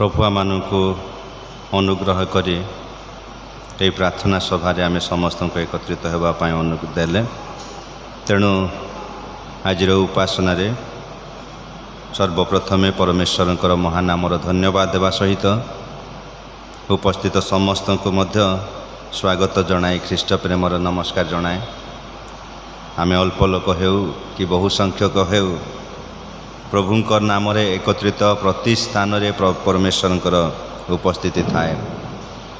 प्रभु आमको अनुग्रह करी ये प्रार्थना सभार आम समस्त एकत्रित होगापाई अनुरोध देले। तेणु आज उपासना सर्वप्रथमे परमेश्वर महानामर धन्यवाद देवा सहित उपस्थित समस्त को मध्य स्वागत जनाए ख्रीष्ट प्रेमर नमस्कार जनाए। आम अल्प लोक हो कि बहु संख्यक हो प्रभुंकर नाम एकत्रित प्रति स्थान परमेश्वर उपस्थिति थाए।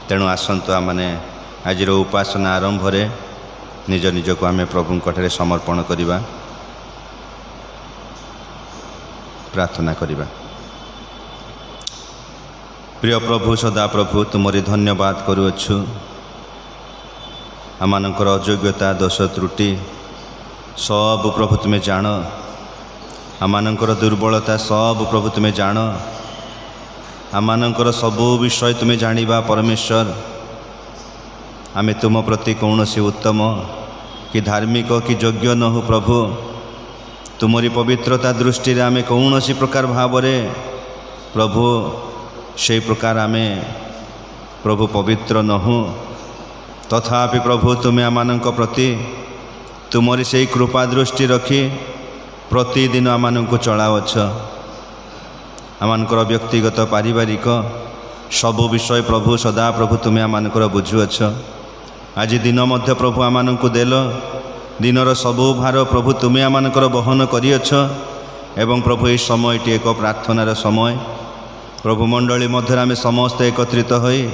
तेणु आसतु आमने आज उपासना आरंभ निज निज को आम प्रभुंर समर्पण करवा, प्रार्थना करवा। प्रिय प्रभु सदा प्रभु तुमरी धन्यवाद करुअछु। आमानकर अयोग्यता दोष त्रुटि सब प्रभु तुम्हें जान, आमानकर दुर्बलता सब प्रभु तुम्हें जान, आमानकर सबु विषय तुम्हें जानिबा परमेश्वर। आमे तुम प्रति कौन सी उत्तम कि धार्मिक कि योग्य न हो प्रभु। तुमरी पवित्रता दृष्टि रे आमे कौन सी प्रकार भाव प्रभु से प्रकार आमे प्रभु पवित्र न हो। तथापि प्रभु तुम्हें आमानक प्रति तुमरी से कृपा दृष्टि रखी प्रतिदिन आमानक चलावछ। आमानकर व्यक्तिगत पारिवारिक सबु विषय प्रभु सदा प्रभु तुम्हें आमानकर बुझुअछ। आज दिन मध्य प्रभु आमानक देल, दिनर सबु भार प्रभु तुम्हें आमानकर बहन करिअछ। एवं प्रभु ये समयटी एक प्रार्थनार समय प्रभु मंडली मध्य आम समस्त एकत्रित होई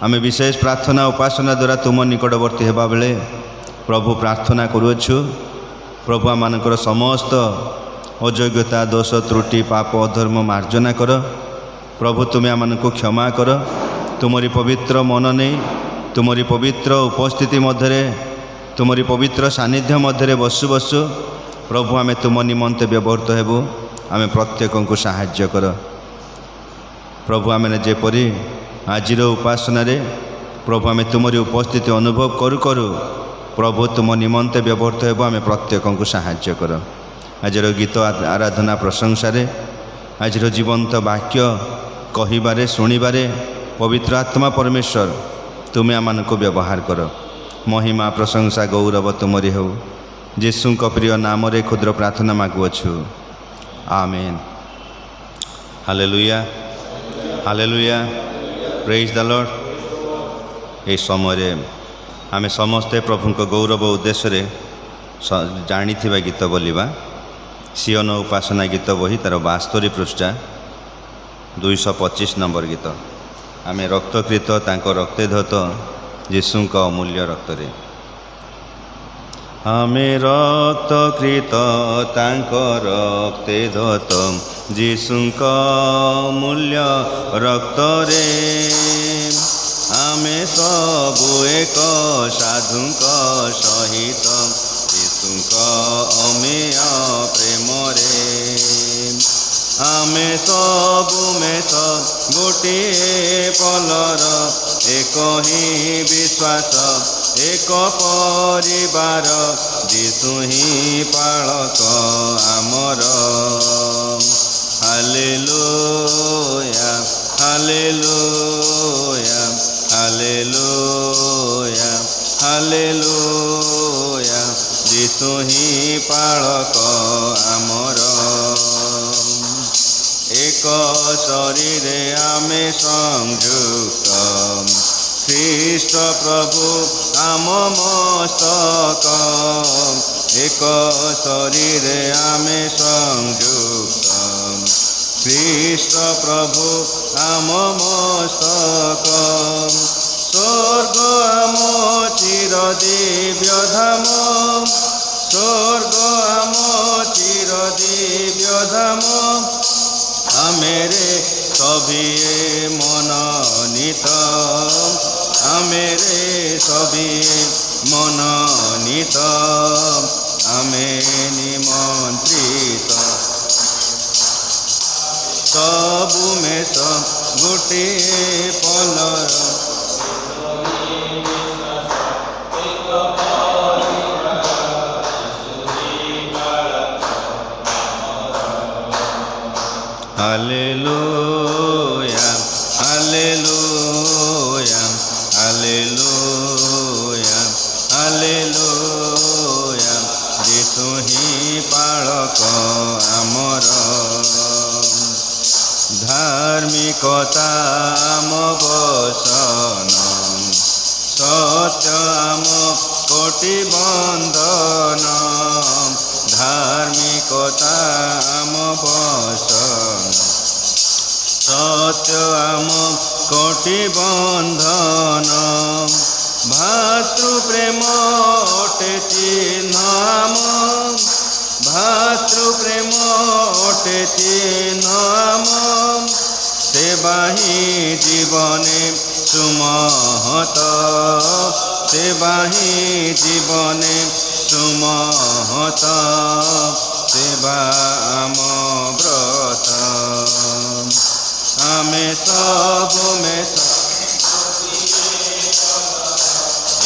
आम विशेष प्रार्थना उपासना द्वारा तुम निकटवर्ती होगा बेले प्रभु प्रार्थना करुअछु। प्रभु आमानकर समस्त अयोग्यता दोष त्रुटि पाप अधर्म मार्जना कर प्रभु तुम्हें आमानको क्षमा कर। तुमरी पवित्र मन नहीं तुमरी पवित्र उपस्थिति मध्य तुमरी पवित्र सानिध्य मध्य बसु बसु प्रभु आमे तुम निमंते व्यवहृत हेबु। आमे प्रत्येक को साहाय्य कर प्रभु। आमे जेपरी आज उपासना प्रभु आमे तुमरी उपस्थिति अनुभव करू करू प्रभु तुम निमंते व्यवहृत हेबु। आमे प्रत्येक को साहाय्य कर। आज गीत आराधना प्रशंसा आज जीवंत वाक्य कहिबारे शुणिबारे पवित्र आत्मा परमेश्वर तुम्हें आमान को व्यवहार कर। महिमा प्रशंसा गौरव तुमरी हो। यीशु प्रिय नाम रे क्षुद्र प्रार्थना मागुअछु, आमेन। हालेलुया हालेलुया, प्रेज द लॉर्ड। ये समय आमे समस्ते प्रभु को गौरव उद्देश्य जानी गीत बोलिबा। सियोन उपासना गीत बही तार 72 पृष्ठा 225 नंबर गीत। आमे रक्तकृत तांको रक्ते धत यीशु का अमूल्य रक्तरे। आमे रक्तकृत तांको रक्ते धत यीशु का अमूल्य रक्तरे। आमे सबु एक साधु सहित यीशु अमेय प्रेम रे। आमे सबु में सब गोटे पलर एक ही विश्वास एक परिवार यीशु ही पालक आमर। हालेलुया हालेलुया हालेलुया हालेलुया, यीशु ही पालक आमर। एक शरीर आमे संयुक्त ख्रीष्ट प्रभु आम मस्तक। एक शरीर आमे संयुक्त ख्रीष्ट प्रभु आम मस्तक। स्वर्ग आम चिर दिव्य धाम, स्वर्ग आम चिर दिव्य धाम। आमेरे सभी मनोनीत, आमेरे सभी मनोनीत, आमे निमंत्रित। सबु में सब गोटे पलर हालेलुया ଧାର୍ମିକତା ଆମ ବସନ, ସତ୍ୟ ଆମ କୋଟି ବନ୍ଧନ। ଧାର୍ମିକତା ଆମ ବସନ, ସତ୍ୟ ଆମ କୋଟି ବନ୍ଧନ। ଭାତୃ ପ୍ରେମ ଅଟେ ଚିହ୍ନ ଆମ, ଭାତୃ ପ୍ରେମ ଅଟେ ଚିହ୍ନ ଆମ। ସେବା ହିଁ ଜୀବନେ ସୁମହତ, ସେବା ହିଁ ଜୀବନେ ସୁମହତ। ସେବା ଆମ ବ୍ରତ, ଆମେ ସବୁ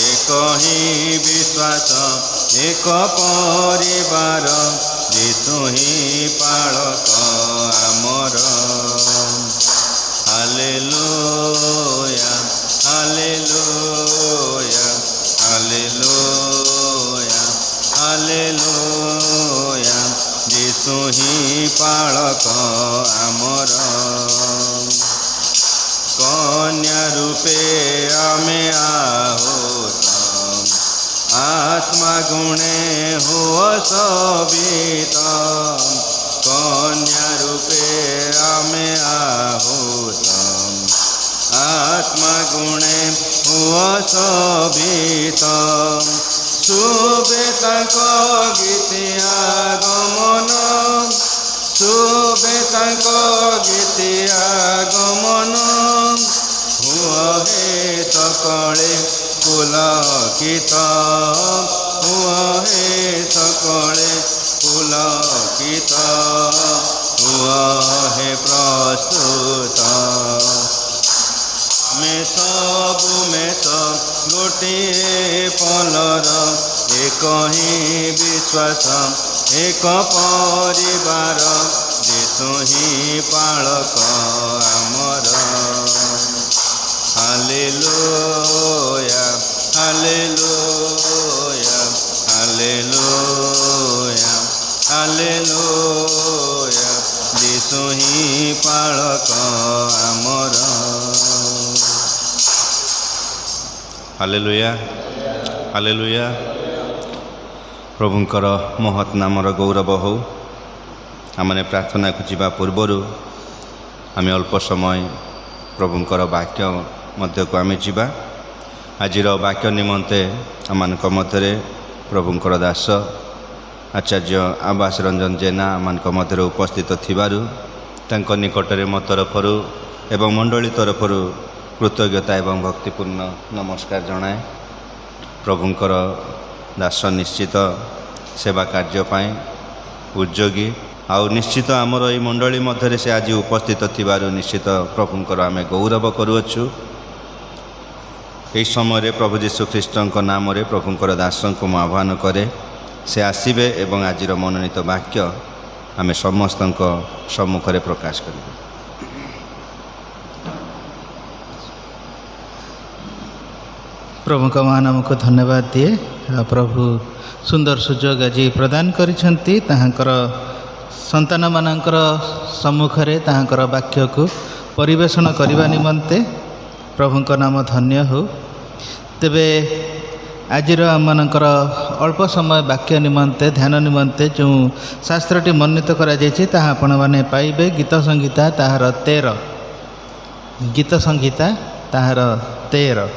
ଏକ ହିଁ ବିଶ୍ୱାସ, ଏକ ପରିବାର, ଯୀଶୁ ହିଁ ପାଳକ ଆମର। ହାଲେଲୁୟା ହାଲେଲୁୟା ହାଲେଲୁୟା ହାଲେଲୁୟା, ଯୀଶୁ ହିଁ ପାଳକ ଆମର। କନ୍ୟା ରୂପେ ଆମେ ଆହୁତ, आत्मा गुणे हुआ शोभित। कन्या रूपे आमे आहूत, आत्मा गुणे हुआ शोभित। शुभे ताको गीतिया गमन, शुभे ताको गीतिया गमन। हुआ हे सकळे पुलकित, हुआ हे सकळे पुलकित। हुआ हे प्रस्तुत, में सब गोटिए पलर, एक ही विश्वास, एक परिवार, यीशु ही पालक आमर। हालेलुया हालेलुया हालेलुया हालेलुया, यीशु ही पालक आमर। Hallelujah hallelujah. प्रभुंकर महत् नामर गौरव हो। आमने प्रार्थना को जीवा पूर्वरु आमे अल्प समय प्रभुंकर वाक्य मध्य को आमे जीवा। आजिर वाक्य निमंते आमानक मध्यरे प्रभुंकर दास आचार्य आवास रंजन जेना आमानक मध्यरे उपस्थित थिबारु तांको निकटरे मो तरफरु एवं मंडली तरफरु कृतज्ञता एवं भक्तिपूर्ण नमस्कार जनाए। प्रभुंकर दास निश्चित सेवा कार्य पाए उद्योगी आउ निश्चित आमर ये मंडली मध्य से आज उपस्थित थिबारु निश्चित प्रभुंकर आमे गौरव करुअछु। यही समय प्रभु जीशु ख्रीष्ट नाम रे प्रभुंकर दासन को मु आह्वान करे से आसबे एवं आजिर मनोनीत वाक्य आमे समस्त सम्मुख में प्रकाश करिबे। प्रभु का महानाम को धन्यवाद दिए। प्रभु सुंदर सुजोग आज प्रदान करिसेंती ताहांकर संतान मानकर सम्मुख में ताहांकर वाक्य को परिवेषण करने निमंते प्रभु का नाम धन्य हो। तेबे आजिर आमनकर अल्प समय वाक्य निमंते ध्यान निमंते जो शास्त्रटी मननीत करा जायछि ताहा आपण माने पाइबे गीत संहिता ताहार 13 गीत संहिता ताहार 13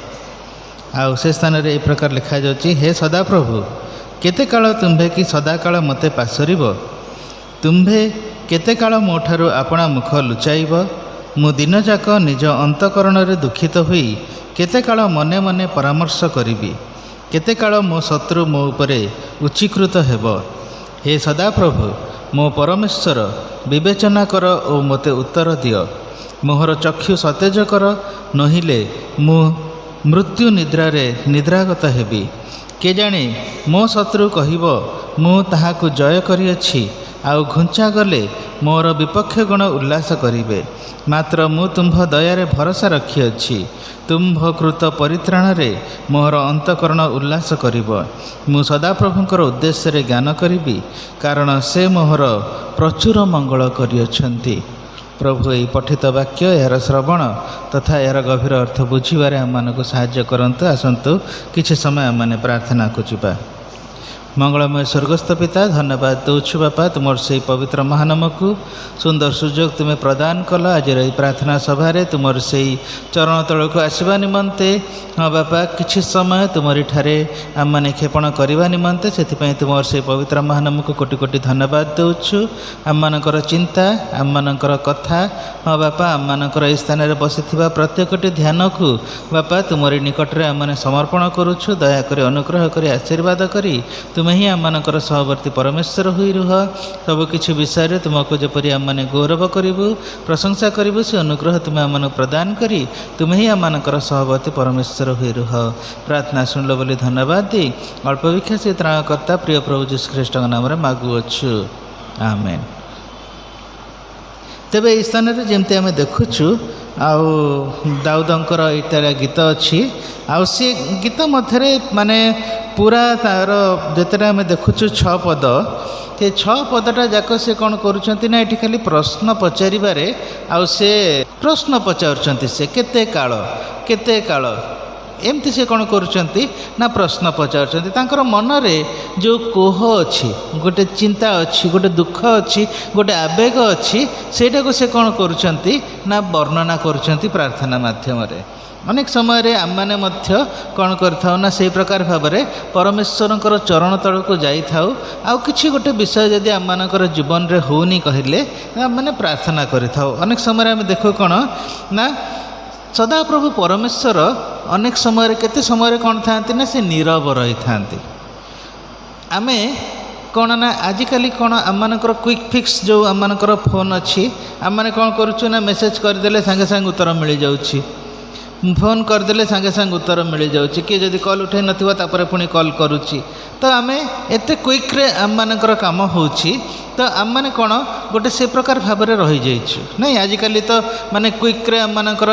आउ से स्थान रे ए प्रकार लिखा जाउछि, हे सदा प्रभु केते काल तुम्भे कि सदा काल मते पासरिब, तुम्भे केते काल मोठारु आपणा मुख लुचाइब। मु दिन जाक निज अंतकरण रे दुखित होई केते काल मने मने परामर्श करिबी, केते काल मो शत्रु मो उपरे उच्चीकृत हेब। हे सदा प्रभु मो परमेश्वर विवेचना कर ओ मते उत्तर दियो, मोहर चक्षु सतेज कर, नहिले मु मृत्यु निद्रा रे निद्रागत हेबी। के जाने मो शत्रु कहिब मु ताहाकु जय करिअछि, आउ घुंचा गले मोर विपक्ष गण उल्लास करिबे। मात्र मु तुम्भ दयारे भरोसा रखिअछि, तुम्भ कृत परित्राण रे मोर अंतकरण उल्लास करिब। मु सदाप्रभुंकर उद्देश्य रे ज्ञान करिबी, कारण से मोहर प्रचुर मंगल करिअछन्ति। प्रभु यही पठित वाक्य यार श्रवण तथा यार गभीर अर्थ बुझे आम मानक साहाय्य करंतु। आसतु किछि समय आम मैंने प्रार्थना को जीवा। मंगलमय स्वर्गस्थ पिता धन्यवाद दौछु बापा तुम से पवित्र महानाम को सुंदर सुजोग तुम्हें प्रदान कल। आज रही प्रार्थना सभा तुम से चरण तल को आसवा निमंते हाँ बापा किछि समय तुमरी ठारे आम मैंने क्षेपण करने निमंते से तुम से पवित्र महानाम को कोटि कोटि धन्यवाद दौछु। आम मानकर चिंता आम मानकर कथा हाँ बापा आम मानकर यह स्थान में बसी प्रत्येकटी ध्यान को बापा तुमरी निकट में आम मैंने समर्पण करुछु। दयाकोरी अनुग्रह करी आशीर्वाद करी तुम्हें ही आम मानकर सहवर्ती परमेश्वर हुई रुह। सबकि विषय तुमको जपरी आम मैंने गौरव करूँ प्रशंसा करूँ से अनुग्रह तुम्हें आम मानक प्रदान करी तुम्हें ही आम मानकर सहवर्ती परमेश्वर हुई रुह। प्रार्थना शुणल बोली धन्यवाद दी अल्प भिक्षा से त्राणकर्ता प्रिय प्रभु यीशु ख्रीष्ट नाम मागुअछु आमेन। तेबे यह स्थान में जमती आम देखुचु आउ दाऊदंकर इटार गीत अच्छी आउ सी गीत मध्य माने पूरा तार जिते आम देखुचु 6 पद ये 6 पदटा जाक से कौन करुँच ना ये खाली प्रश्न पचारे आउ से प्रश्न पचार से केते काल एमती से कौन करुँच ना प्रश्न पचार मनरे जो कोह अच्छी गोटे चिंता अच्छी गोटे दुख अच्छी गोटे आवेग अच्छी सेटा को से कौन करुँच ना वर्णना करुँच प्रार्थना माध्यम अनेक समय आम मैंने कौन करना से प्रकार भाव में परमेश्वर चरण तल को जाऊ आउ कि गोटे विषय जदि आम मानकर जीवन में होनी कहले आम मैंने प्रार्थना करूँ। अनेक समय आम देखो कौन ना सदाप्रभु परमेश्वर अनेक समय केते समय कौन था ना से नीरव रही था। आम कौन ना आजिकल कौन आम मानकर क्विक फिक्स जो आम मानकर फोन अच्छी आम मैंने कौन करुँ ना मेसेज करदे सागे सागे उत्तर मिल जाऊँगी फोन करदे सागे सागे उत्तर मिल जाऊँगी किए जदि कॉल उठे नपर पुणी कॉल करुच्ची तो आम एत क्विक्रे आम मानकर काम होची तो आम मैंने कौन गोटे से प्रकार भाव में रही जाइछु नहीं आजिकल तो माने क्विक्रे आम मानकर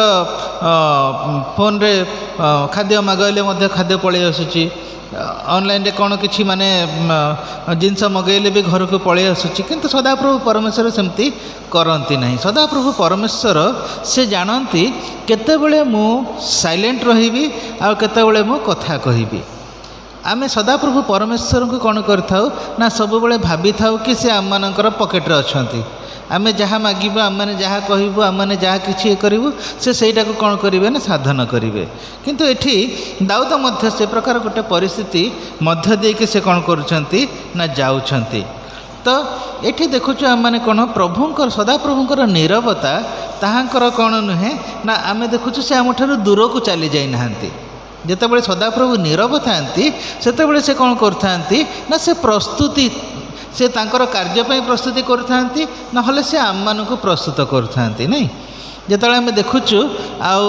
फोन रे खाद्य मगैले खाद्य पलि आसूची ऑनलाइन रे कौन किछि माने जिनस मगैले भी घर को पलि आसूची किंतु सदाप्रभु परमेश्वर सेमती करती नहीं। सदाप्रभु परमेश्वर से जानती केतेबेले मु साइलेंट रहिबी आ केतेबेले मु कथा कहिबी। आमे सदाप्रभु परमेश्वर को कौन करथाउ ना सब बेले भाभी थाउ कि से आम मानकर पॉकेट रे अछंती आमे जहाँ मागिबू आम मैंने जहाँ कहबू आम मैंने जहाँ किछि करिवु से सेटा को कौन करिवे ना साधन करिवे। किंतु एठी दाऊद मध्य से प्रकार गोटे परिस्थिति मध्य देके से कौन करुछंती ना जाउछंती। तो एठी देखुछु आम मैंने कौन प्रभुंकर सदाप्रभुंकर नीरवता ताहांकर कौन नुहे ना आमे देखुछु से आम ठारू दूर को चली जाई नाहंती। जेतेबेले सदाप्रभु नीरव थांती सेतेबेले से कौन करथांती ना से प्रस्तुति से तांकर कार्य पई प्रस्तुति करथांती नहले से आम मानकु प्रस्तुत करथांती नहीं। जेतेबेले आमे देखुछु आउ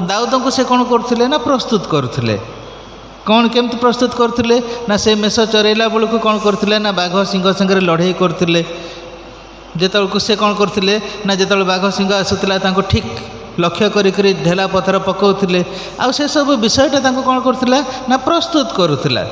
दाऊद को से कौन करथिले ना प्रस्तुत करथिले कौन केमती प्रस्तुत करथिले ना से मेष चरेला बेलू कौन करथिले ना बाघ सिंह संगे लड़ाई करथिले जेतेबेले से कौन करथिले ना जेतेबेले बाघ सिंह आसुतिला तांको ठीक लक्ष्य करी ढेला पथर पकाउथिले आ से सब विषयटा कौन करथिला ना प्रस्तुत करुथिला।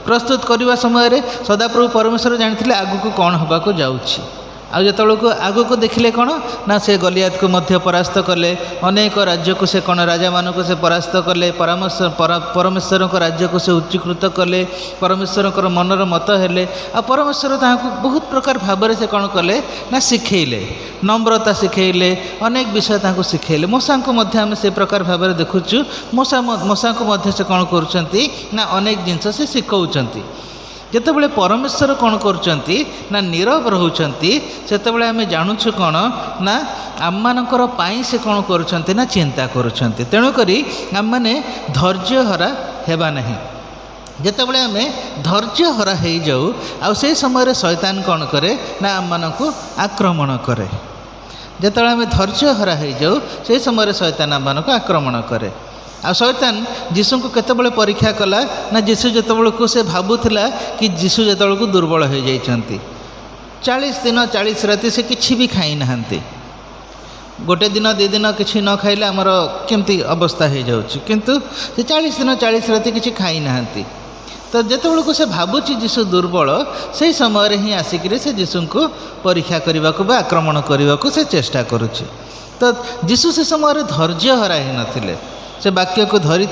प्रस्तुत करने समय सदाप्रभु परमेश्वर जानी आगु को कौन हवा को जाऊँगी आ जो आगु को देखिले कौन ना से गलियात को मध्य परास्त कले अनेक राज्य को से कौन राजा मान को से परास्त कले परमेश्वर को राज्य को से उच्चीकृत कले परमेश्वर को मनर मत हेले आ परमेश्वर ताहाको बहुत प्रकार भाव से कौन कले ना शिखेले नम्रता शिखेले अनेक विषय ताहाको शिखेले। मूसा को मध्य आम से प्रकार भाव में देखुचु मूसा को मध्य से कौन करुचंती ना अनेक जिनस से शिखौचंती। जेतेबेले परमेश्वर कौन करुचंती ना नीरव रहउचंती सेतेबेले आमे जानुछु कौन ना आम मानकर पाई से कौन करुचंती ना चिंता करुचंती। तेणु करी आम माने धैर्य हरा हेबा नहीं। जेतेबेले आमे धैर्य हरा हो जाऊ आ से समय शैतान कौन करे ना आम मानकु आक्रमण करे। जेतेबेले आमे धैर्य हरा हो जाऊ से समय शैतान आम मानकु आक्रमण करे। आ शैतान जीशु को केतेबेले परीक्षा कला ना जीशु जेतेबेले को से भाबुथिला कि जीशु जेतेबेले को दुर्बल हो जाइछंती 40 दिन 40 राति से किछि भी खाई नाहंती गोटे दिन 2 दिन किछि न खाइले हमर केमती अवस्था हो जाउछि किंतु से 40 दिन 40 राति किछि खाई नाहंती तो जितेबू से भावुची जीशु दुर्बल से समय ही आसिक से जीशु को परीक्षा करने को आक्रमण करने को से चेष्टा करुच्ची। तो जीशु से समय धैर्य हरा ही नथिले, से वाक्य को धरी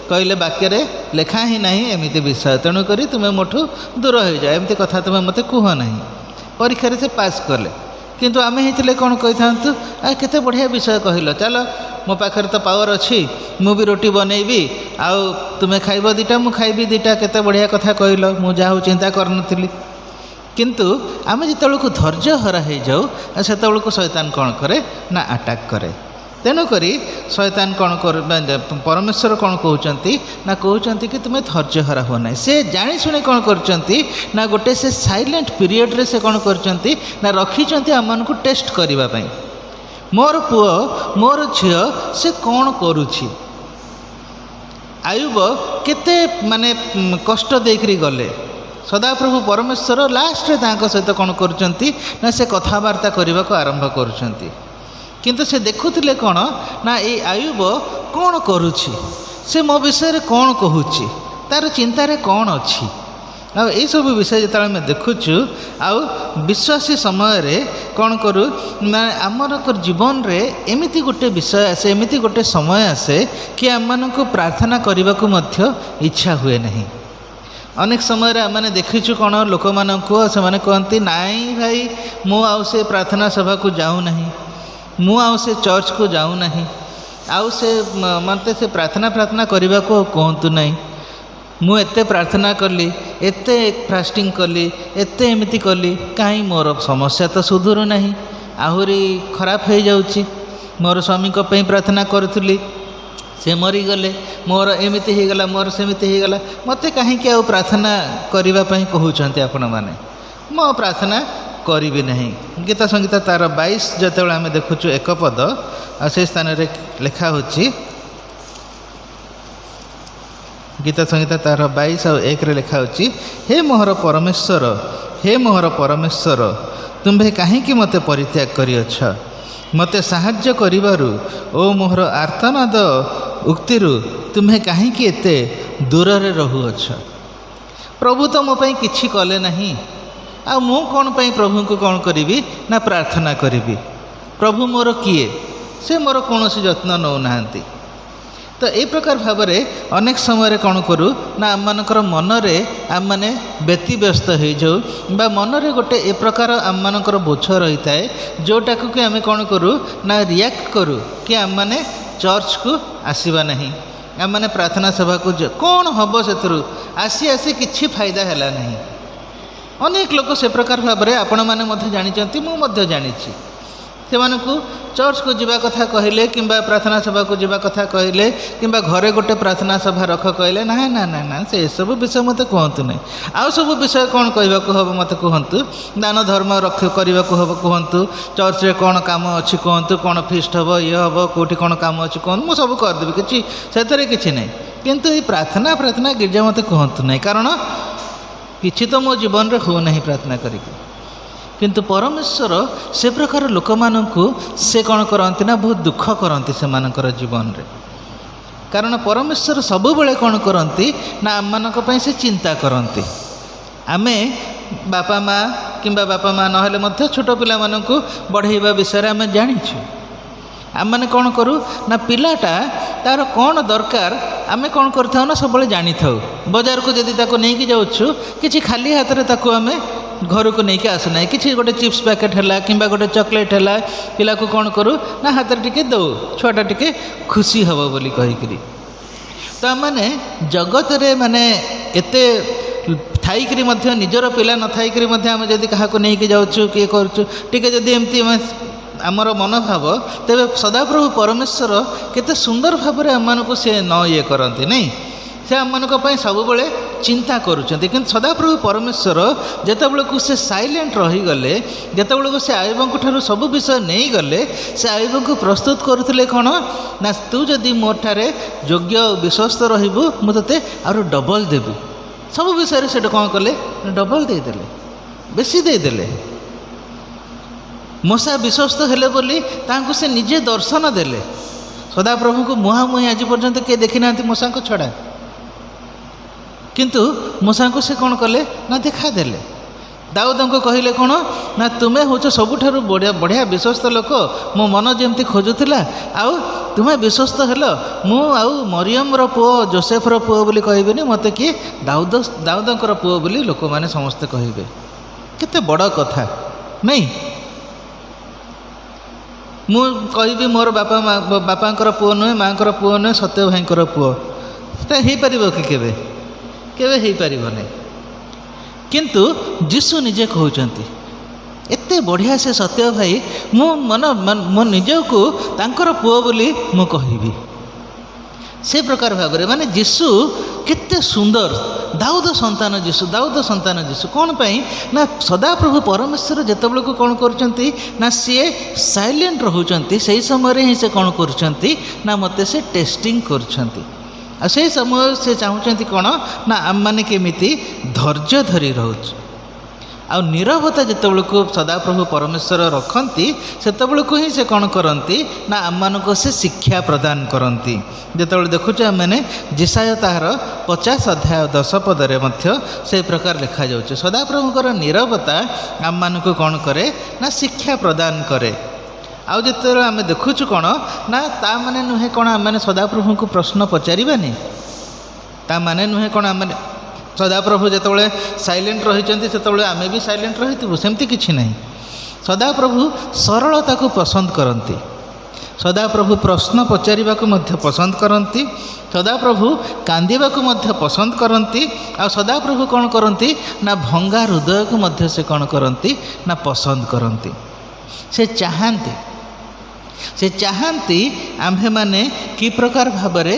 कहले वाक्य लेखा ही ना एमती विषय, तेणुक तुम्हें मोठू दूर हो जाए, एमती कथा तुम्हें मत कह ना। परीक्षा से पास कले, किंतु आमे होते कौन कही था केते बढ़िया विषय कहल, चलो मो पाखे तो पावर अच्छी, मु भी रोटी बनईबी आउ तुम्हें खाइब दीटा मु खाइबी दीटा, केते बढ़िया कथा कहल, मु जहाँ चिंता करनथिली। किंतु आमे जितेबू धैर्य हरा हो जाऊ से शैतान कौन करे ना अटैक करे। तेणुक शैतान कौन कर परमेश्वर कौन कहते ना कहते कि तुम्हें धैर्य हरा हो ना। से जानी शुणी कौन करचंती ना गोटे से साइलेंट पीरियड रे से कौन करचंती ना रखिचंती आम को टेस्ट करने पाई, मोर पुओ मोर झियो से कौन करुछि। आयुब केते माने कष्ट देकरी गले, सदाप्रभु परमेश्वर लास्ट रे तांको सहित कौन करचंती ना से कथबार्ता करने को आरंभ करुचंती। किंतु से देखुले कौन ना ये आयुब कौन करुछि, से मो विषय कौन कहूँ, तार चिंतार कौन अच्छी। आई सब विषय जो आम देखुचु आउ विश्वासी समय रे कौन करूँ ना आमर जीवन रे एमिति गोटे विषय आसे, एमिति गोटे समय आसे कि आम को प्रार्थना करने को मध्य इच्छा हुए नहीं। अनेक समय आम देखीचु कौन लोक मानू से कहती नाई भाई मु आउ से प्रार्थना सभा को जाऊँ नहीं, मु आउ से चर्च को जाऊँ नहीं, आउ से मत से प्रार्थना करने को कहतु नहीं, मु एते प्रार्थना कली, एते फास्टिंग कली, एते एमिति कली, कहीं मोर समस्या तो सुधुरु नहीं, आहुरी खराब हो जाउची। मोर स्वामी को पे प्रार्थना करुली, से मरीगले, मोर एमिति हो गला, मोर सेमिति हो गला, मते कहीं आउ प्रार्थना करने कहते आपण मैंने, मो प्रार्थना करी नहीं। गीता संगीता तार 22 जो आम देखुचु एक पद आ से स्थान रे लिखा होची, गीता संगीता तार 22 और 1 रे लिखा होची, हे मोहर परमेश्वर, हे मोहर परमेश्वर, तुम्हें कहीं मते परित्याग करिअछ, मते साहाय्य करिबारु ओ मोहर आर्तनाद उक्तिरु तुम्हें कहीं एते दूर रे रहुअछ। प्रभु तो मो पई किछि कले नहीं, आ मु कौन पाई प्रभु को कौन करी ना प्रार्थना करी। प्रभु मोर किए, से मोर कौन सी जत्न नौ नाहंती। तो ये प्रकार भाव में अनेक समय कौन करूँ ना आम मानकर मनरे आम मैंने व्यतिव्यस्त हो जाऊ बा मनरे गोटे ए प्रकार आम मानकर बोझ रही थाए जोटा कि आम कौन करूँ ना रिएक्ट करूँ कि आम मैंने चर्च को आसवा नहीं, आम मैंने प्रार्थना सभा को कौन हम से आसी आसी किसी फायदा है नहीं। अनेक लोक से प्रकार भाव में आपण मैंने जानी मुझे जानी से चर्च को जीवा कथा कहले कि प्रार्थना सभा को जीवा कथा कहले कि घरे गोटे प्रार्थना सभा रख कहले ना ना ना ना से सब विषय मत कहतु ना। आउ सब विषय कौन कहवाक हम मत कहतु, दान धर्म रख करने को हम कहतु, चर्च रे कौन काम अच्छी कहतु, कौन फिस्ट हम ये हम कौटी कौन काम अच्छी कहतु, मुझे सब करदेवी कि से नहीं। किंतु ये प्रार्थना प्रार्थना गिरजा मत कहतु ना, कारण किसी तो मो जीवन रे हो नहीं प्रार्थना करी। किंतु परमेश्वर से प्रकार लोक मानू से कौन करती ना बहुत दुख करती से मानकर जीवन रे, कारण परमेश्वर सब बेले कौन करती ना आम मानक पई से चिंता करती। आमे बापा माँ कि बापा माँ नहेले मध्य छोट पिला मानकु बढ़ेଇବା विषय आम जानिछु। आम मैंने कौन करूँ ना पिलाटा तार कौन दरकार आम कौन करता ना सब जानी था। बजार को जदि ताको नहीं कि जाऊँ कि खाली हाथ में ताको आम घर को लेकिन आसना, कि गोटे चिप्स पैकेट है कि गोटे चॉकलेट है पिला को कौन करूँ ना हाथ टिके दो छुआटा टिके खुशी हम बोली कहीकि। तो आम मैंने जगत रे माने एते थाईकरी मध्य निजर पिला न थाईकरी मध्य आम जदि क्या नहीं जाऊँ किए करूँ टिके जदि एमती आमर मनोभाव तेरे सदाप्रभु परमेश्वर केते सुंदर भाव में आम को सी न ये करती नहीं, से आम मान सब चिंता करुँच। कि सदाप्रभु परमेश्वर जिते को से साइलेंट रहीगले, जिते को से आयुब ठार सब विषय नहीं गले, से आयुब को प्रस्तुत करुले कौन ना तू जदि मो ठारे योग्य विश्वस्त रहिबु मु तते आरो डबल देबी। सब विषय से कौन कले डबल देदेले, बेसी देदेले। मूसा विश्वस्त हेले बोली तांको से निजे दर्शन देले। सदाप्रभु को मुहांमुही आज पर्यंत किए देखी ना मूसा को छड़ा। କିନ୍ତୁ ମୂଷାଙ୍କୁ ସେ କ'ଣ କଲେ ନା ଦେଖାଦେଲେ। ଦାଉଦଙ୍କୁ କହିଲେ କ'ଣ ନା ତୁମେ ହେଉଛ ସବୁଠାରୁ ବଢ଼ିଆ ବିଶ୍ୱସ୍ତ ଲୋକ, ମୋ ମନ ଯେମିତି ଖୋଜୁଥିଲା, ଆଉ ତୁମେ ବିଶ୍ୱସ୍ତ ହେଲ। ମୁଁ ଆଉ ମରିୟମର ପୁଅ ଯୋସେଫର ପୁଅ ବୋଲି କହିବେନି, ମୋତେ କିଏ ଦାଉଦଙ୍କର ପୁଅ ବୋଲି ଲୋକମାନେ ସମସ୍ତେ କହିବେ। କେତେ ବଡ଼ କଥା ନାଇଁ? ମୁଁ କହିବି ମୋର ବାପାଙ୍କର ପୁଅ ନୁହେଁ, ମାଆଙ୍କର ପୁଅ ନୁହେଁ, ସତ୍ୟ ଭାଇଙ୍କର ପୁଅ, ସେଟା ହେଇପାରିବ କି? କେବେ କେବେ ହେଇପାରିବ ନାହିଁ। କିନ୍ତୁ ଯୀଶୁ ନିଜେ କହୁଛନ୍ତି ଏତେ ବଢ଼ିଆ ସେ ସତ୍ୟ ଭାଇ, ମୁଁ ମୋ ନିଜକୁ ତାଙ୍କର ପୁଅ ବୋଲି ମୁଁ କହିବି। ସେ ପ୍ରକାର ଭାବରେ ମାନେ ଯୀଶୁ କେତେ ସୁନ୍ଦର, ଦାଉଦ ସନ୍ତାନ ଯୀଶୁ। କ'ଣ ପାଇଁ ନା ସଦାପ୍ରଭୁ ପରମେଶ୍ୱର ଯେତେବେଳକୁ କ'ଣ କରୁଛନ୍ତି ନା ସିଏ ସାଇଲେଣ୍ଟ ରହୁଛନ୍ତି, ସେହି ସମୟରେ ହିଁ ସେ କ'ଣ କରୁଛନ୍ତି ନା ମୋତେ ସେ ଟେଷ୍ଟିଂ କରୁଛନ୍ତି। ଆଉ ସେହି ସମୟ ସେ ଚାହୁଁଛନ୍ତି କ'ଣ ନା ଆମମାନେ କେମିତି ଧୈର୍ଯ୍ୟ ଧରି ରହୁଛୁ। ଆଉ ନୀରବତା ଯେତେବେଳକୁ ସଦାପ୍ରଭୁ ପରମେଶ୍ୱର ରଖନ୍ତି, ସେତେବେଳକୁ ହିଁ ସେ କ'ଣ କରନ୍ତି ନା ଆମମାନଙ୍କୁ ସେ ଶିକ୍ଷା ପ୍ରଦାନ କରନ୍ତି। ଯେତେବେଳେ ଦେଖୁଛୁ ଆମମାନେ ଯେଶାୟା ତାହାର 50 ଅଧ୍ୟାୟ 10 ପଦରେ ମଧ୍ୟ ସେହି ପ୍ରକାର ଲେଖାଯାଉଛି। ସଦାପ୍ରଭୁଙ୍କର ନୀରବତା ଆମମାନଙ୍କୁ କ'ଣ କରେ ନା ଶିକ୍ଷା ପ୍ରଦାନ କରେ। ଆଉ ଯେତେବେଳେ ଆମେ ଦେଖୁଛୁ କ'ଣ ନା ତା ମାନେ ନୁହେଁ କ'ଣ ଆମମାନେ ସଦାପ୍ରଭୁଙ୍କୁ ପ୍ରଶ୍ନ ପଚାରିବାନି, ତା ମାନେ ନୁହେଁ କ'ଣ ଆମମାନେ ସଦାପ୍ରଭୁ ଯେତେବେଳେ ସାଇଲେଣ୍ଟ ରହିଛନ୍ତି ସେତେବେଳେ ଆମେ ବି ସାଇଲେଣ୍ଟ ରହିଥିବୁ, ସେମିତି କିଛି ନାହିଁ। ସଦାପ୍ରଭୁ ସରଳତାକୁ ପସନ୍ଦ କରନ୍ତି, ସଦାପ୍ରଭୁ ପ୍ରଶ୍ନ ପଚାରିବାକୁ ମଧ୍ୟ ପସନ୍ଦ କରନ୍ତି, ସଦାପ୍ରଭୁ କାନ୍ଦିବାକୁ ମଧ୍ୟ ପସନ୍ଦ କରନ୍ତି। ଆଉ ସଦାପ୍ରଭୁ କ'ଣ କରନ୍ତି ନା ଭଙ୍ଗା ହୃଦୟକୁ ମଧ୍ୟ ସେ କ'ଣ କରନ୍ତି ନା ପସନ୍ଦ କରନ୍ତି। ସେ ଚାହାନ୍ତି ଆମ୍ଭେମାନେ କି ପ୍ରକାର ଭାବରେ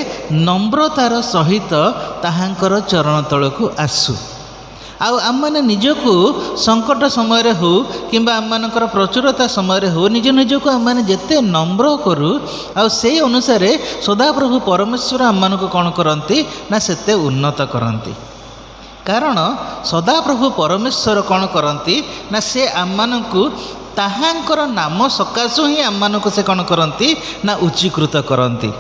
ନମ୍ରତାର ସହିତ ତାହାଙ୍କର ଚରଣ ତଳକୁ ଆସୁ। ଆଉ ଆମମାନେ ନିଜକୁ ସଙ୍କଟ ସମୟରେ ହେଉ କିମ୍ବା ଆମମାନଙ୍କର ପ୍ରଚୁରତା ସମୟରେ ହେଉ ନିଜକୁ ଆମମାନେ ଯେତେ ନମ୍ର କରୁ, ଆଉ ସେଇ ଅନୁସାରେ ସଦାପ୍ରଭୁ ପରମେଶ୍ୱର ଆମମାନଙ୍କୁ କ'ଣ କରନ୍ତି ନା ସେତେ ଉନ୍ନତ କରନ୍ତି। କାରଣ ସଦାପ୍ରଭୁ ପରମେଶ୍ୱର କ'ଣ କରନ୍ତି ନା ସେ ଆମମାନଙ୍କୁ ତାହାଙ୍କର ନାମ ସକାଶୁ ହିଁ ଆମମାନଙ୍କୁ ସେ କ'ଣ କରନ୍ତି ନା ଉଚ୍ଚୀକୃତ କରନ୍ତି।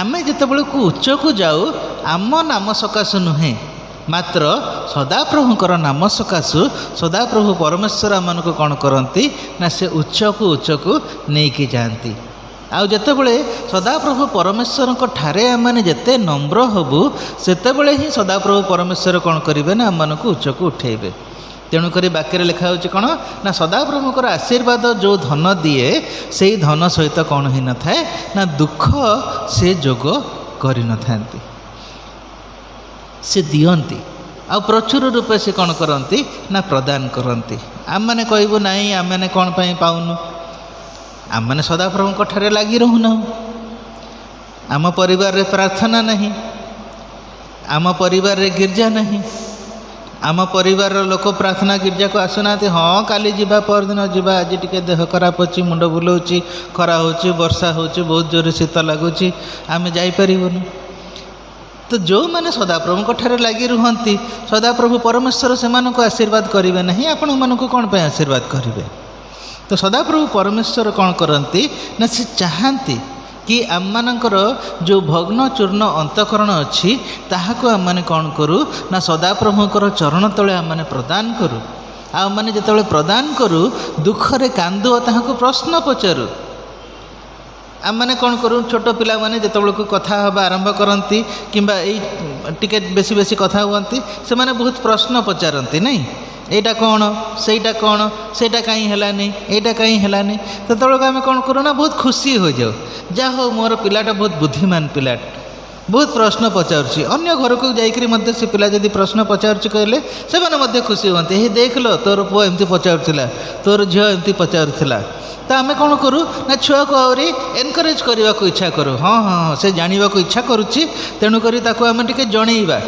ଆମେ ଯେତେବେଳକୁ ଉଚ୍ଚକୁ ଯାଉ ଆମ ନାମ ସକାଶୁ ନୁହେଁ, ମାତ୍ର ସଦାପ୍ରଭୁଙ୍କର ନାମ ସକାଶୁ ସଦାପ୍ରଭୁ ପରମେଶ୍ୱର ଆମମାନଙ୍କୁ କ'ଣ କରନ୍ତି ନା ସେ ଉଚ୍ଚକୁ ନେଇକି ଯାଆନ୍ତି। ଆଉ ଯେତେବେଳେ ସଦାପ୍ରଭୁ ପରମେଶ୍ୱରଙ୍କ ଠାରେ ଆମମାନେ ଯେତେ ନମ୍ର ହେବୁ, ସେତେବେଳେ ହିଁ ସଦାପ୍ରଭୁ ପରମେଶ୍ୱର କ'ଣ କରିବେ ନା ଆମମାନଙ୍କୁ ଉଚ୍ଚକୁ ଉଠାଇବେ। ତେଣୁକରି ବାକ୍ୟରେ ଲେଖା ହେଉଛି କ'ଣ ନା ସଦାପ୍ରଭୁଙ୍କର ଆଶୀର୍ବାଦ ଯେଉଁ ଧନ ଦିଏ, ସେଇ ଧନ ସହିତ କ'ଣ ହେଇନଥାଏ ନା ଦୁଃଖ ସେ ଯୋଗ କରିନଥାନ୍ତି। ସେ ଦିଅନ୍ତି ଆଉ ପ୍ରଚୁର ରୂପେ ସେ କ'ଣ କରନ୍ତି ନା ପ୍ରଦାନ କରନ୍ତି। ଆମମାନେ କହିବୁ ନାହିଁ ଆମମାନେ କ'ଣ ପାଇଁ ପାଉନୁ, ଆମମାନେ ସଦାପ୍ରଭୁଙ୍କ ଠାରେ ଲାଗି ରହୁନାହୁଁ, ଆମ ପରିବାରରେ ପ୍ରାର୍ଥନା ନାହିଁ, ଆମ ପରିବାରରେ ଗିର୍ଜା ନାହିଁ, ଆମ ପରିବାରର ଲୋକ ପ୍ରାର୍ଥନା ଗିର୍ଜାକୁ ଆସୁନାହାନ୍ତି। ହଁ କାଲି ଯିବା, ପରଦିନ ଯିବା, ଆଜି ଟିକେ ଦେହ ଖରାପ ଅଛି, ମୁଣ୍ଡ ବୁଲାଉଛି, ଖରା ହେଉଛି, ବର୍ଷା ହେଉଛି, ବହୁତ ଜୋରରେ ଶୀତ ଲାଗୁଛି, ଆମେ ଯାଇପାରିବୁନି। ତ ଯେଉଁମାନେ ସଦାପ୍ରଭୁଙ୍କ ଠାରେ ଲାଗି ରୁହନ୍ତି, ସଦାପ୍ରଭୁ ପରମେଶ୍ୱର ସେମାନଙ୍କୁ ଆଶୀର୍ବାଦ କରିବେ ନାହିଁ, ଆପଣମାନଙ୍କୁ କ'ଣ ପାଇଁ ଆଶୀର୍ବାଦ କରିବେ? ତ ସଦାପ୍ରଭୁ ପରମେଶ୍ୱର କ'ଣ କରନ୍ତି ନା ସେ ଚାହାନ୍ତି କି ଆମମାନଙ୍କର ଯେଉଁ ଭଗ୍ନ ଚୂର୍ଣ୍ଣ ଅନ୍ତଃକରଣ ଅଛି ତାହାକୁ ଆମମାନେ କ'ଣ କରୁ ନା ସଦାପ୍ରଭୁଙ୍କର ଚରଣ ତଳେ ଆମମାନେ ପ୍ରଦାନ କରୁ। ଆଉ ଆମମାନେ ଯେତେବେଳେ ପ୍ରଦାନ କରୁ ଦୁଃଖରେ କାନ୍ଦୁ ଓ ତାହାକୁ ପ୍ରଶ୍ନ ପଚାରୁ। ଆମମାନେ କ'ଣ କରୁ, ଛୋଟ ପିଲାମାନେ ଯେତେବେଳକୁ କଥା ହେବା ଆରମ୍ଭ କରନ୍ତି କିମ୍ବା ଏଇ ଟିକେ ବେଶୀ କଥା ହୁଅନ୍ତି, ସେମାନେ ବହୁତ ପ୍ରଶ୍ନ ପଚାରନ୍ତି ନାହିଁ, এইটা କ'ଣ, ସେଇଟା କ'ଣ, ସେଇଟା କାହିଁ ହେଲାନି, এইটা କାହିଁ ହେଲାନି। ସେତେବେଳକୁ ଆମେ କ'ଣ କରୁ ନା ବହୁତ ଖୁସି ହୋଇଯାଉ, ଯାହା ହଉ ମୋର ପିଲାଟା ବହୁତ ବୁଦ୍ଧିମାନ ପିଲାଟା, ବହୁତ ପ୍ରଶ୍ନ ପଚାରୁଛି। ଅନ୍ୟ ଘରକୁ ଯାଇକରି ମଧ୍ୟ ସେ ପିଲା ଯଦି ପ୍ରଶ୍ନ ପଚାରୁଛି କହିଲେ ସେମାନେ ମଧ୍ୟ ଖୁସି ହୁଅନ୍ତି, ହେ ଦେଖିଲ ତୋର ପୁଅ ଏମିତି ପଚାରୁଥିଲା, ତୋର ଝିଅ ଏମିତି ପଚାରୁଥିଲା। ତ ଆମେ କ'ଣ କରୁ ନା ଛୁଆକୁ ଆହୁରି ଏନକରେଜ୍ କରିବାକୁ ଇଚ୍ଛା କରୁ। ହଁ ସେ ଜାଣିବାକୁ ଇଚ୍ଛା କରୁଛି, ତେଣୁକରି ତାକୁ ଆମେ ଟିକେ ଜଣେଇବା,